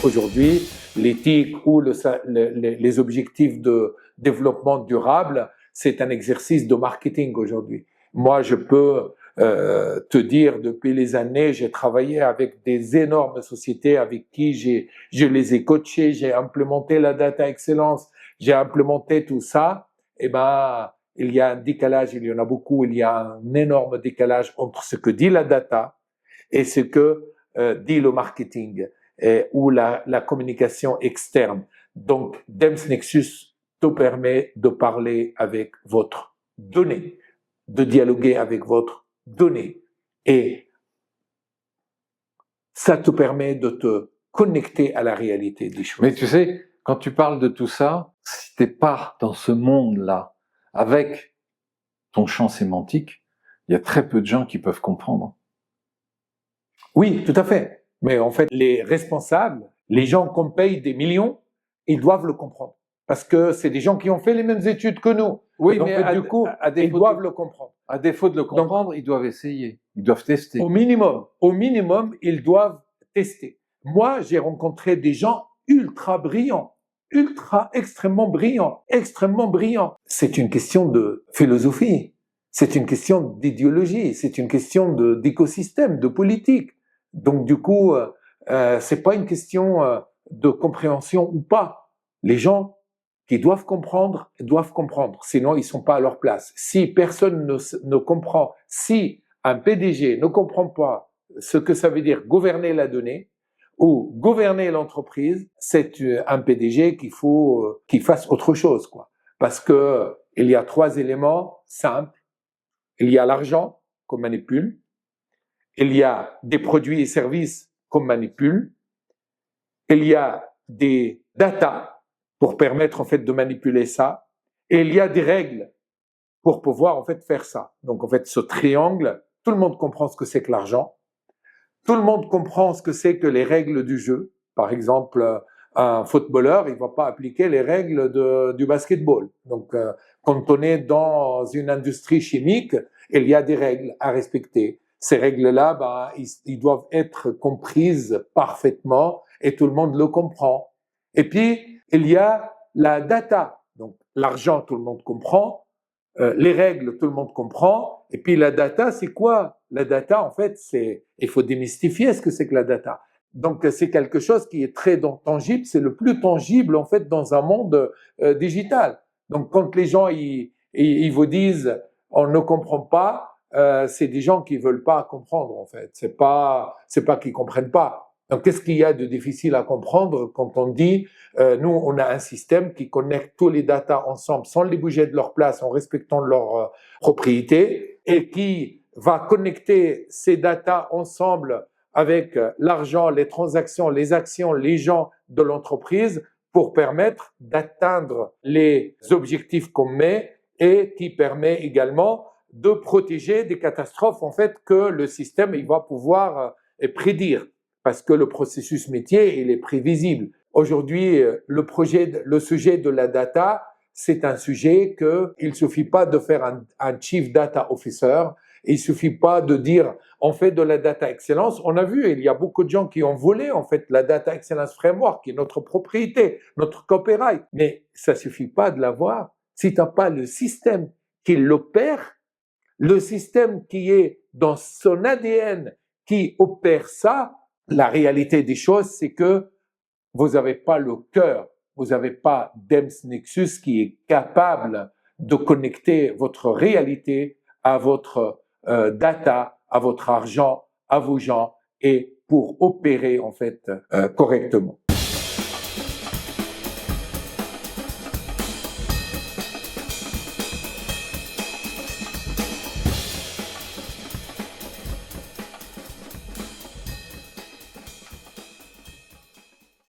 aujourd'hui, l'éthique ou les objectifs de développement durable, c'est un exercice de marketing aujourd'hui. Moi, je peux te dire, depuis les années, j'ai travaillé avec des énormes sociétés avec qui je les ai coachés, j'ai implémenté la data excellence, j'ai implémenté tout ça. Eh ben, il y a un décalage, il y en a beaucoup, il y a un énorme décalage entre ce que dit la data et ce que dit le marketing ou la communication externe. Donc, DEMS Nexus te permet de parler avec votre donnée, de dialoguer avec votre donnée. Et ça te permet de te connecter à la réalité des choses. Mais tu sais, quand tu parles de tout ça, si t'es pas dans ce monde-là, avec ton champ sémantique, il y a très peu de gens qui peuvent comprendre. Oui, tout à fait. Mais en fait, les responsables, les gens qu'on paye des millions, ils doivent le comprendre. Parce que c'est des gens qui ont fait les mêmes études que nous. Oui, donc, mais du coup, ils doivent le comprendre. À défaut de le comprendre, ils doivent essayer, ils doivent tester. Au minimum, ils doivent tester. Moi, j'ai rencontré des gens ultra brillants, extrêmement brillants. C'est une question de philosophie, c'est une question d'idéologie, c'est une question d'écosystème, de politique. Donc, du coup, c'est pas une question de compréhension ou pas. Les gens qui doivent comprendre, sinon ils sont pas à leur place. Si personne ne comprend, si un PDG ne comprend pas ce que ça veut dire gouverner la donnée ou gouverner l'entreprise, c'est un PDG qu'il faut qu'il fasse autre chose, quoi. Parce que il y a 3 éléments simples. Il y a l'argent qu'on manipule, il y a des produits et services qu'on manipule, il y a des data pour permettre en fait de manipuler ça, et il y a des règles pour pouvoir en fait faire ça. Donc en fait ce triangle, tout le monde comprend ce que c'est que l'argent, tout le monde comprend ce que c'est que les règles du jeu. Par exemple, un footballeur, il va pas appliquer les règles du basketball. Donc quand on est dans une industrie chimique, il y a des règles à respecter. Ces règles-là, ils doivent être comprises parfaitement et tout le monde le comprend. Et puis, il y a la data. Donc, l'argent, tout le monde comprend. Les règles, tout le monde comprend. Et puis, la data, c'est quoi? La data, en fait, il faut démystifier ce que c'est que la data. Donc, c'est quelque chose qui est très tangible. C'est le plus tangible, en fait, dans un monde digital. Donc, quand les gens, ils vous disent, on ne comprend pas, c'est des gens qui veulent pas comprendre, en fait. C'est pas qu'ils comprennent pas. Donc, qu'est-ce qu'il y a de difficile à comprendre quand on dit, nous, on a un système qui connecte tous les datas ensemble sans les bouger de leur place, en respectant leur propriété, et qui va connecter ces datas ensemble avec l'argent, les transactions, les actions, les gens de l'entreprise pour permettre d'atteindre les objectifs qu'on met et qui permet également de protéger des catastrophes, en fait, que le système, il va pouvoir prédire. Parce que le processus métier, il est prévisible. Aujourd'hui, le sujet de la data, c'est un sujet il suffit pas de faire un Chief Data Officer, il suffit pas de dire on fait de la data excellence. On a vu, il y a beaucoup de gens qui ont volé en fait la data excellence framework, qui est notre propriété, notre copyright. Mais ça suffit pas de l'avoir si t'as pas le système qui l'opère, le système qui est dans son ADN, qui opère ça. La réalité des choses, c'est que vous n'avez pas le cœur, vous n'avez pas DEMS Nexus qui est capable de connecter votre réalité à votre data, à votre argent, à vos gens, et pour opérer en fait correctement.